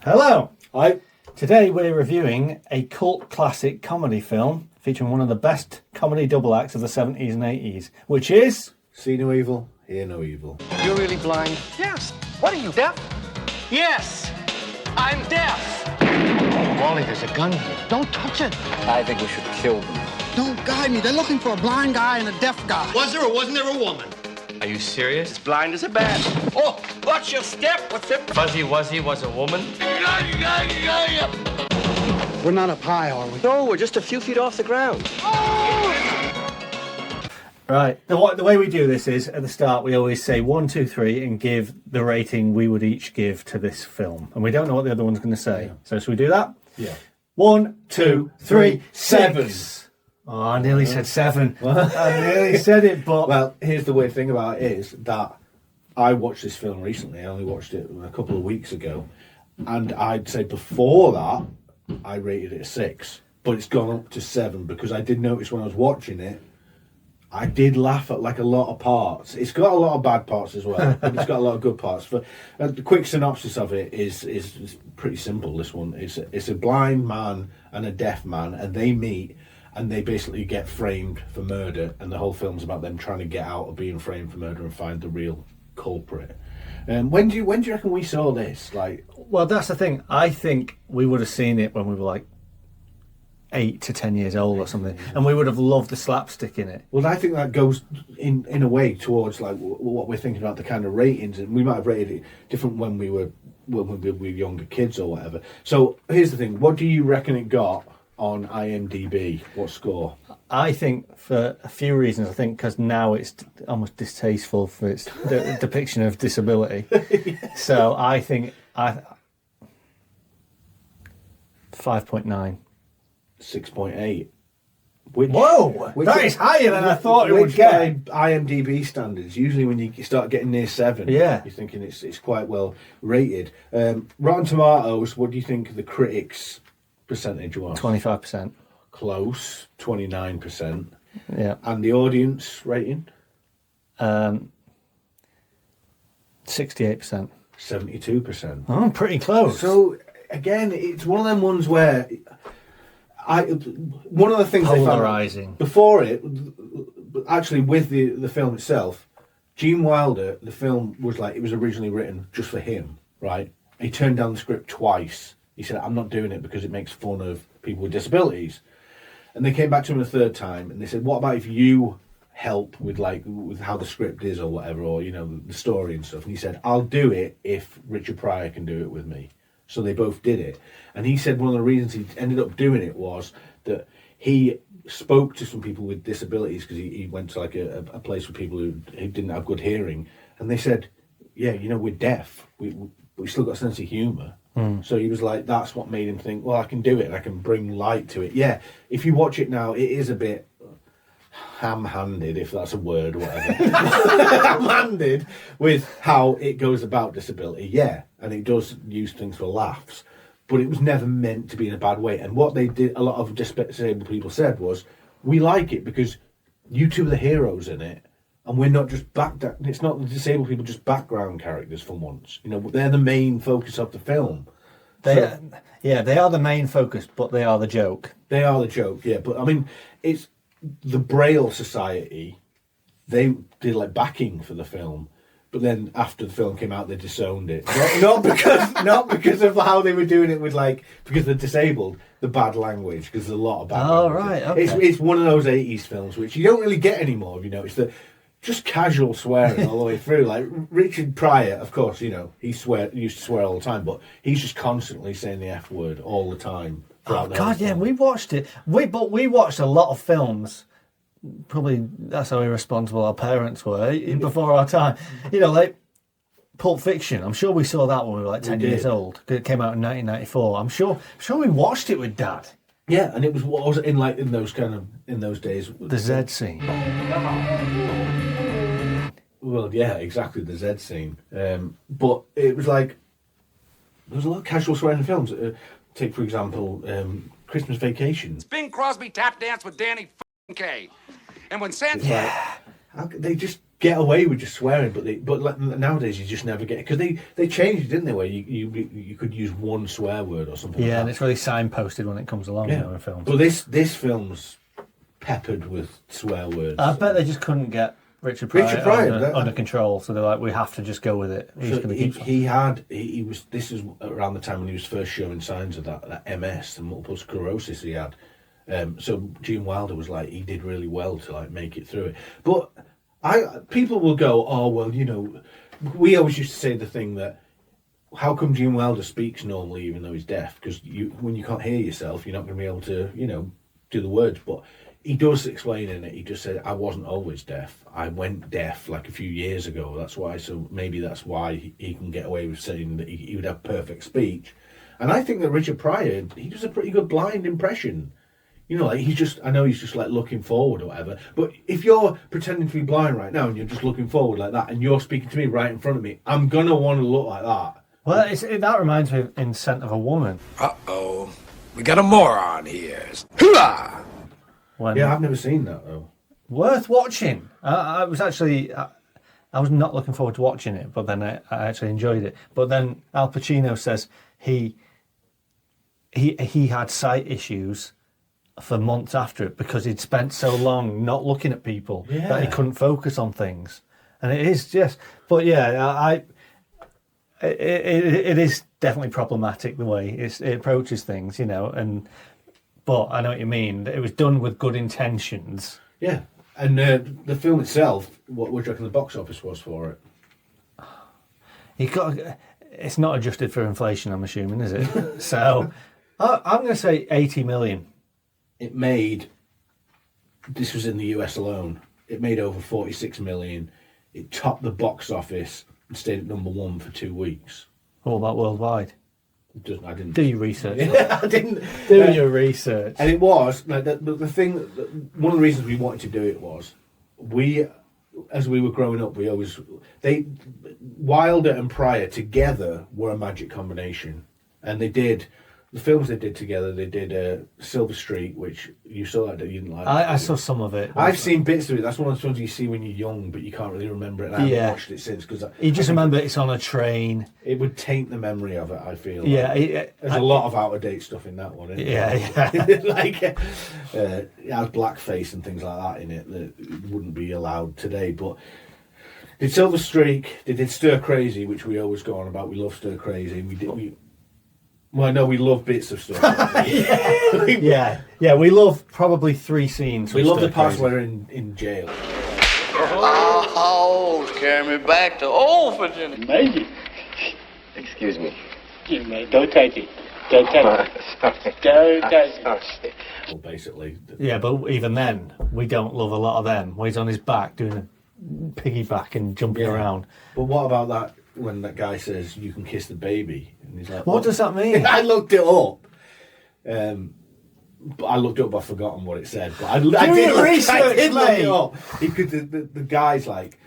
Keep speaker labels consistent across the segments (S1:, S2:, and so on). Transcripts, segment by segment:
S1: Hello.
S2: Hi.
S1: Today we're reviewing a cult classic comedy film featuring one of the best comedy double acts of the 70s and 80s, which is...
S2: See no evil, hear no evil.
S3: You're really blind? Yes. What are you, deaf? Yes, I'm deaf. Wally, there's a gun here. Don't touch it. I think we should kill them.
S4: Don't guide me. They're looking for a blind guy and a deaf guy.
S5: Was there or wasn't there a woman?
S3: Are you serious?
S5: As blind as a bat. Oh, watch your step. What's it?
S3: Fuzzy Wuzzy was a woman?
S4: We're not up high, are we?
S3: No, we're just a few feet off the ground.
S1: Right, the way we do this is, at the start, we always say 1, 2, 3 and give the rating we would each give to this film. And we don't know what the other one's going to say. Yeah. So should we do that?
S2: Yeah.
S1: 1, 2, 3, 6. Oh, I nearly said 7. I nearly said it, but...
S2: Well, here's the weird thing about it is that I watched this film recently. I only watched it a couple of weeks ago. And I'd say before that, I rated it a 6. But it's gone up to 7 because I did notice when I was watching it, I did laugh at like a lot of parts. It's got a lot of bad parts as well, but it's got a lot of good parts. But the quick synopsis of it is pretty simple. This one, it's a blind man and a deaf man, and they meet, and they basically get framed for murder. And the whole film's about them trying to get out of being framed for murder and find the real culprit. When do you reckon we saw this? Like,
S1: well, that's the thing. I think we would have seen it when we were like 8 to 10 years old or something, and we would have loved the slapstick in it.
S2: Well, I think that goes in a way towards like what we're thinking about the kind of ratings, and we might have rated it different when we were younger kids or whatever. So here's the thing: what do you reckon it got on IMDb? What score? I
S1: think for a few reasons. I think because now it's almost distasteful for its depiction of disability. Yeah. So I think 5.9.
S2: 6.8.
S1: Whoa! That is higher than I thought it would get.
S2: By IMDb standards, usually when you start getting near 7,
S1: yeah,
S2: you're thinking it's quite well rated. Rotten Tomatoes, what do you think the critics' percentage was?
S1: 25%.
S2: Close, 29%.
S1: Yeah.
S2: And the audience rating?
S1: 68%.
S2: 72%.
S1: Oh, pretty close.
S2: So again, it's one of them ones where one of the things
S1: polarizing.
S2: I found before it, actually with the film itself, Gene Wilder, the film was like, it was originally written just for him, right? He turned down the script twice. He said, I'm not doing it because it makes fun of people with disabilities. And they came back to him a third time and they said, what about if you help with how the script is or whatever, or, you know, the story and stuff? And he said, I'll do it if Richard Pryor can do it with me. So they both did it. And he said one of the reasons he ended up doing it was that he spoke to some people with disabilities, because he went to like a place with people who didn't have good hearing. And they said, yeah, you know, we're deaf. We still got a sense of humour. So he was like, that's what made him think, well, I can do it and I can bring light to it. Yeah, if you watch it now, it is a bit ham-handed, if that's a word or whatever. Ham-handed with how it goes about disability, yeah. And it does use things for laughs. But it was never meant to be in a bad way. And what they did, a lot of disabled people said was, we like it because you two are the heroes in it. And we're not just it's not the disabled people just background characters for once. You know, they're the main focus of the film.
S1: They are the main focus, but they are the joke.
S2: They are the joke, yeah. But I mean, it's the Braille Society. They did like backing for the film, but then after the film came out, they disowned it. Not because of how they were doing it with because they're disabled, the bad language, because there's a lot of bad language.
S1: Oh, right, okay.
S2: It's one of those 80s films which you don't really get anymore, you know. It's just casual swearing all the way through. Like Richard Pryor, of course, you know, he used to swear all the time, but he's just constantly saying the F word all the time.
S1: Oh God, yeah, we watched it. We watched a lot of films. Probably that's how irresponsible our parents were before our time. You know, like Pulp Fiction. I'm sure we saw that when we were like 10 years old. It came out in 1994. I'm sure we watched it with Dad.
S2: Yeah, and it was what was it in those days.
S1: The Z scene.
S2: Well, yeah, exactly, the Z scene. But it was like there was a lot of casual swearing in films. Take for example, Christmas Vacation.
S5: Bing Crosby tap dance with Danny Kaye. And when Santa...
S2: Yeah. They just get away with just swearing, but like, nowadays you just never get it, because they changed it, didn't they? Where you could use one swear word or something.
S1: Yeah,
S2: like
S1: and
S2: that.
S1: it's really signposted when it comes along in a film.
S2: But this film's peppered with swear words.
S1: I bet they just couldn't get Richard Pryor under control, so they're like, we have to just go with it. He's going to keep.
S2: He was. This is around the time when he was first showing signs of that MS, the multiple sclerosis he had. So Gene Wilder was like, he did really well to like make it through it. But people will go, oh well, you know, we always used to say the thing that, how come Gene Wilder speaks normally even though he's deaf? Because when you can't hear yourself, you're not going to be able to, you know, do the words. But he does explain in it. He just said, I wasn't always deaf. I went deaf like a few years ago. That's why. So maybe that's why he can get away with saying that he would have perfect speech. And I think that Richard Pryor, he does a pretty good blind impression. You know, like I know he's just like looking forward or whatever. But if you're pretending to be blind right now and you're just looking forward like that, and you're speaking to me right in front of me, I'm gonna want to look like that.
S1: Well, that reminds me in Scent of a Woman.
S5: Uh-oh. We got a moron here. Hoorah!
S2: Yeah, I've never seen that though.
S1: Worth watching. I was actually, I was not looking forward to watching it, but then I actually enjoyed it. But then Al Pacino says he had sight issues for months after it because he'd spent so long not looking at people that he couldn't focus on things. And it is just, but yeah, it is definitely problematic the way it approaches things, you know. But I know what you mean. It was done with good intentions.
S2: Yeah, and the film itself, what do you reckon the box office was for it?
S1: It's not adjusted for inflation, I'm assuming, is it? So I'm going to say 80 million.
S2: It made, this was in the US alone, it made over 46 million. It topped the box office and stayed at number 1 for 2 weeks.
S1: All that worldwide.
S2: I didn't
S1: do your research.
S2: I didn't
S1: do your research.
S2: And it was like, the thing. One of the reasons we wanted to do it was as we were growing up, Wilder and Pryor together were a magic combination, and they did. The films they did together, they did Silver Street, which you saw that you didn't like.
S1: I saw some of it.
S2: I've seen bits of it. That's one of the films you see when you're young, but you can't really remember it. And I haven't watched it since because you
S1: just remember it's on a train.
S2: It would taint the memory of it. I feel.
S1: Yeah,
S2: there's a lot of out of date stuff in that one. Isn't
S1: yeah.
S2: Like it has blackface and things like that in it that wouldn't be allowed today, but. Did Silver Streak? They did Stir Crazy, which we always go on about. We love Stir Crazy. Well, no, we love bits of stuff.
S1: yeah. We love probably 3 scenes.
S2: We love the parts where in jail.
S5: Oh, carry me back to old Virginia.
S6: Amazing.
S5: Excuse me.
S6: Don't take it. Don't take it.
S5: Sorry.
S6: Don't take it.
S2: Well, basically.
S1: Yeah, but even then, we don't love a lot of them. Where he's on his back doing a piggyback and jumping around.
S2: But what about that when that guy says you can kiss the baby? And he's like,
S1: what does that mean?
S2: I looked it up. But I looked it up, I've forgotten what it said. But I did look it up. The guy's like,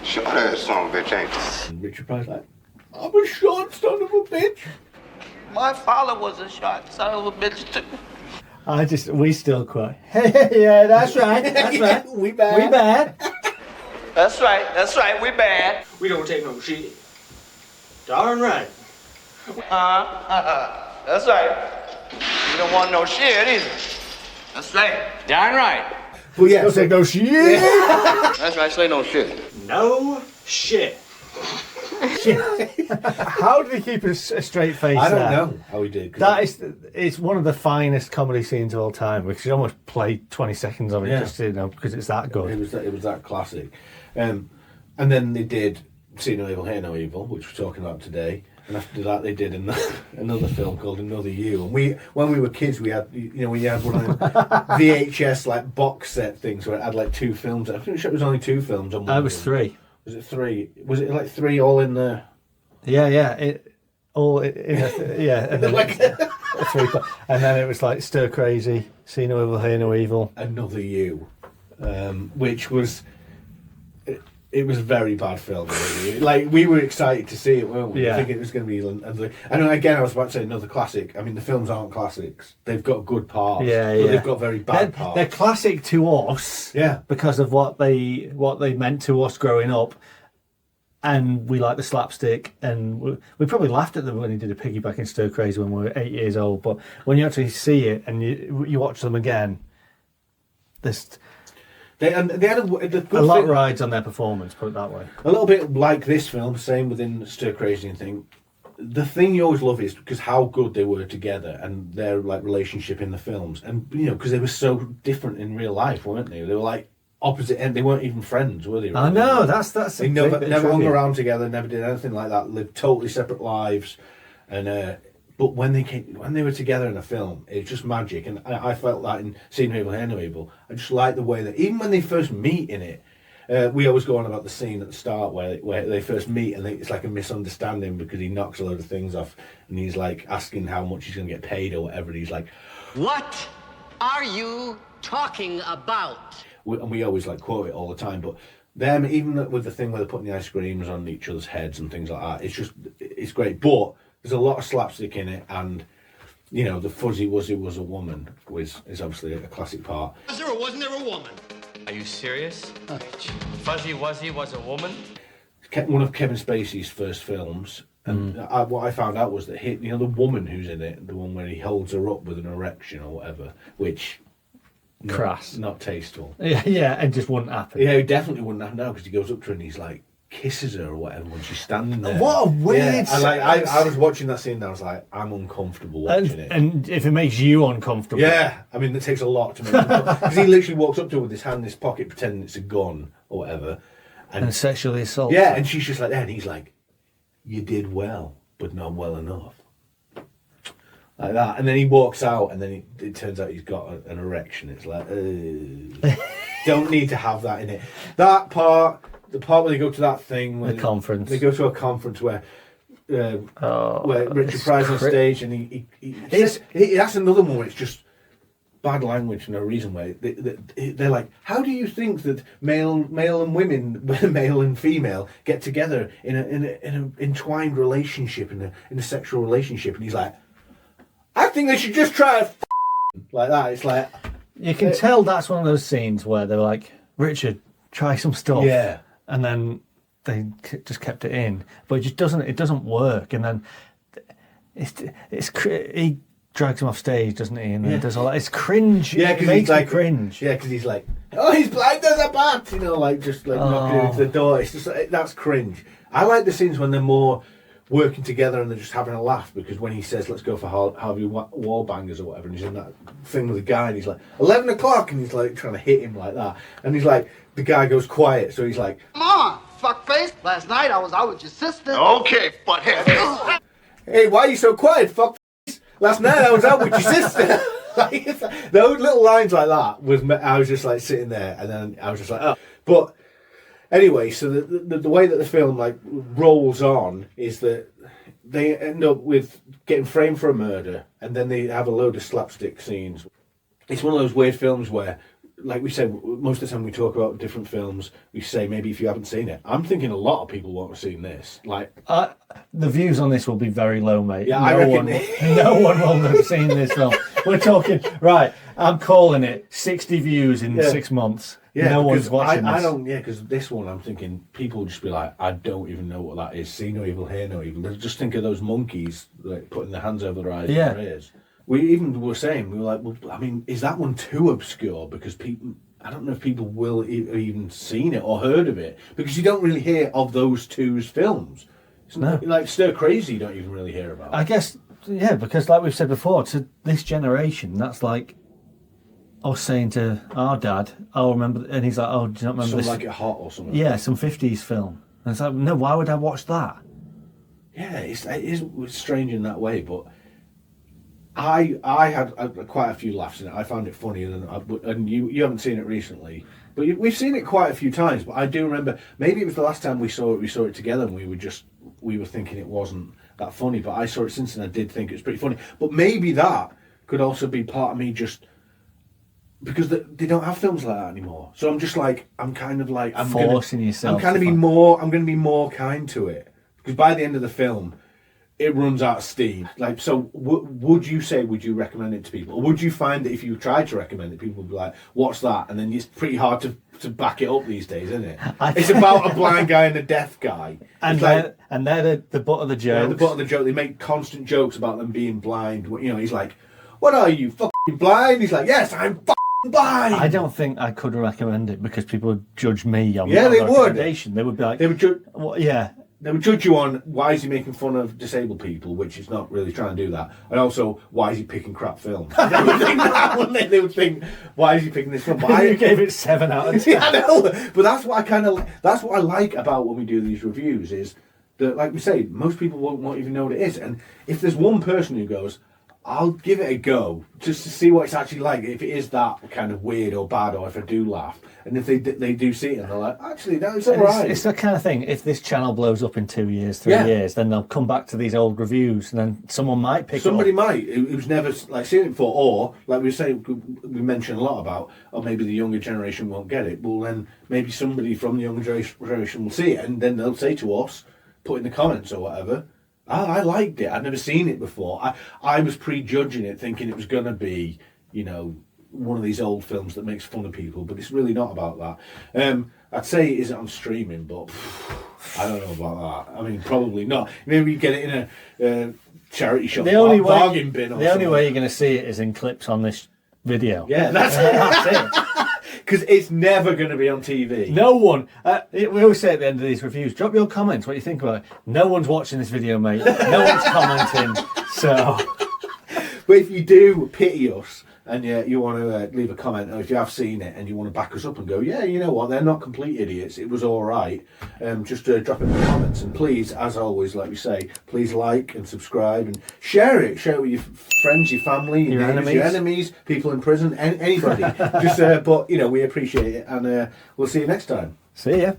S7: short ass son of a bitch, ain't you?
S2: And Richard Pryor's like, I'm a short son of a bitch.
S5: My father was a short son of a bitch too.
S1: We still cry. Yeah, that's right. That's right.
S2: We bad.
S5: That's right, we bad.
S6: We don't take no shit. Darn right.
S5: That's right. You don't want no shit either. That's right. Darn right.
S2: Well, yeah.
S1: Don't say no shit.
S5: That's right, say no shit.
S6: No shit.
S1: How did he keep a straight face?
S2: I don't know how he did.
S1: It's one of the finest comedy scenes of all time. We could almost play 20 seconds of it just because it's that good.
S2: It was that classic. And then they did See No Evil, Hear No Evil, which we're talking about today. And after that, they did another film called Another You. And when we were kids, we had, we had one of them VHS like box set things where it had like 2 films. I think it was only 2 films on one.
S1: It was 3.
S2: Was it 3? Was it like 3 all in there?
S1: Yeah. And then
S2: like
S1: a 3. And then it was like Stir Crazy, See No Evil, Hear No Evil.
S2: Another You, which was It was a very bad film. Really. Like, we were excited to see it, weren't we?
S1: Yeah.
S2: Thinking it was going to be... And again, I was about to say another classic. I mean, the films aren't classics. They've got good parts.
S1: Yeah,
S2: but
S1: yeah.
S2: they've got very bad parts.
S1: They're classic to us.
S2: Yeah.
S1: Because of what they meant to us growing up. And we like the slapstick, and we probably laughed at them when he did a piggyback in Stir Crazy when we were 8 years old. But when you actually see it and you watch them again,
S2: They had the good
S1: a lot
S2: thing,
S1: rides on their performance. Put it that way.
S2: a little bit like this film, same within Stir Crazy and thing. The thing you always love is because how good they were together and their like relationship in the films, and because they were so different in real life, weren't they? They were like opposite end. They weren't even friends, were they? Really?
S1: I know that's.
S2: They never hung around together. Never did anything like that. Lived totally separate lives, and but when they were together in a film, it's just magic. And I felt that in See No Evil, Hear No Evil. I just like the way that even when they first meet in it, we always go on about the scene at the start where they first meet, and it's like a misunderstanding because he knocks a load of things off, and he's like asking how much he's going to get paid or whatever. And he's like,
S8: "What are you talking about?"
S2: And we always like quote it all the time, but them, even with the thing where they're putting the ice creams on each other's heads and things like that, it's great. But there's a lot of slapstick in it, and the Fuzzy Wuzzy was a woman is obviously a classic part.
S8: Was there or wasn't there a woman?
S3: Are you serious? Fuzzy Wuzzy was a woman?
S2: One of Kevin Spacey's first films, and what I found out was that the woman who's in it, the one where he holds her up with an erection or whatever, which
S1: Crass.
S2: Not tasteful.
S1: Yeah, it just wouldn't happen.
S2: Yeah, it definitely wouldn't happen now because he goes up to her and he's like kisses her or whatever when she's standing there.
S1: What a weird.
S2: Yeah, I was watching that scene and I was like, I'm uncomfortable watching it.
S1: And if it makes you uncomfortable,
S2: yeah, I mean, it takes a lot to make because he literally walks up to her with his hand in his pocket, pretending it's a gun or whatever,
S1: and sexually assault.
S2: Yeah, and she's just like that, and he's like, "You did well, but not well enough." Like that, and then he walks out, and then it turns out he's got an erection. It's like, don't need to have that in it. That part, the part where they go to that thing, where
S1: the conference.
S2: They go to a conference where Richard Pryor's on stage, and that's another one where it's just bad language for no reason. Where they're like, how do you think that male and women, male and female, get together in an entwined relationship, in a sexual relationship? And he's like, I think they should just try it like that. It's like
S1: you can tell that's one of those scenes where they're like, Richard, try some stuff.
S2: Yeah,
S1: and then they just kept it in, but it just doesn't work. And then he drags him off stage, doesn't he? And then does all that. It's cringe.
S2: Yeah, because he's like
S1: cringe.
S2: Yeah, because he's like, oh, he's blind as a bat. Just knocking him into the door. It's just that's cringe. I like the scenes when they're more working together and they're just having a laugh, because when he says let's go for Harvey Wallbangers or whatever, and he's in that thing with the guy and he's like 11 o'clock and he's like trying to hit him like that, and he's like, the guy goes quiet, so he's like,
S4: Come on, fuckface. Last night I was out with your sister.
S5: Okay, butthead.
S2: hey, why are you so quiet, fuckface? Last night I was out with your sister. Those little lines like that I was just like sitting there, and then I was just like, oh. But anyway, so the way that the film like rolls on is that they end up with getting framed for a murder, and then they have a load of slapstick scenes. It's one of those weird films where, like we said, most of the time we talk about different films, we say maybe if you haven't seen it. I'm thinking a lot of people won't have seen this. Like,
S1: the views on this will be very low, mate.
S2: Yeah, I reckon
S1: no one will have seen this film. We're talking right. I'm calling it 60 views in 6 months.
S2: Yeah,
S1: no one's watching this.
S2: I don't. Yeah, because this one, I'm thinking people will just be like, I don't even know what that is. See no evil, hear no evil. They'll just think of those monkeys like putting their hands over their eyes and their ears. We even were saying, we were like, well, I mean, is that one too obscure? Because people, I don't know if people will even seen it or heard of it, because you don't really hear of those two's films. It's not like Stir Crazy, you don't even really hear about.
S1: I guess, yeah, because like we've said before, to this generation, that's like us saying to our dad, "Oh, remember," and he's like, "Oh, do you not remember
S2: Something
S1: this?"
S2: Like It Hot or something.
S1: Yeah, some 50s film. And it's like, no, why would I watch that?
S2: Yeah, it is strange in that way, but I had quite a few laughs in it. I found it funny, and you haven't seen it recently, but we've seen it quite a few times. But I do remember, maybe it was the last time we saw it together, and we were thinking it wasn't that funny. But I saw it since, and I did think it was pretty funny. But maybe that could also be part of me just because they don't have films like that anymore. So I'm just like, I'm kind of like, I'm
S1: forcing yourself.
S2: I'm kind of I'm going to be more kind to it, because by the end of the film, it runs out of steam. Like, so would you recommend it to people, or would you find that if you tried to recommend it, people would be like, "What's that?" And then it's pretty hard to back it up these days, isn't it? It's about a blind guy and a deaf guy,
S1: and they're the butt of the joke.
S2: Yeah, the butt of the joke. They make constant jokes about them being blind. You know, he's like, "What are you, fucking blind?" He's like, "Yes, I'm fucking blind."
S1: I don't think I could recommend it because people would judge me on
S2: they would.
S1: recommendation. They would be like,
S2: they would judge.
S1: Well, yeah.
S2: They would judge you on why is he making fun of disabled people, which is not really trying to do that, and also why is he picking crap films. They would think that, wouldn't they? They would think, why is he picking this film? But
S1: You gave it 7 out of 10.
S2: Yeah, I know, but that's what I like about when we do these reviews is that, like we say, most people won't even know what it is, and if there's one person who goes, I'll give it a go just to see what it's actually like, if it is that kind of weird or bad, or if I do laugh. And if they do see it and they're like, actually, no, it's all right.
S1: It's that kind of thing. If this channel blows up in 2 years, 3 years, then they'll come back to these old reviews, and then someone might pick
S2: Somebody
S1: it up.
S2: might, who's never like seen it before, or like we mentioned a lot about, or maybe the younger generation won't get it. Well, then maybe somebody from the younger generation will see it, and then they'll say to us, put in the comments or whatever, I liked it. I'd never seen it before. I was prejudging it, thinking it was going to be, you know, one of these old films that makes fun of people, but it's really not about that. I'd say, is it on streaming? But I don't know about that. I mean, probably not. Maybe you get it in a charity shop, bargain bin.
S1: The only way you're going to see it is in clips on this video.
S2: Yeah, that's it. Because it's never going to be on TV.
S1: No one. We always say at the end of these reviews, drop your comments, what you think about it. No one's watching this video, mate. No one's commenting. So,
S2: but if you do pity us and you want to leave a comment, or if you have seen it and you want to back us up and go, yeah, you know what, they're not complete idiots, it was all right, just drop it in the comments. And please, as always, like we say, please like and subscribe and share it with your friends, your family, your neighbours, your enemies, people in prison, anybody. Just but you know, we appreciate it, and we'll see you next time.
S1: See ya.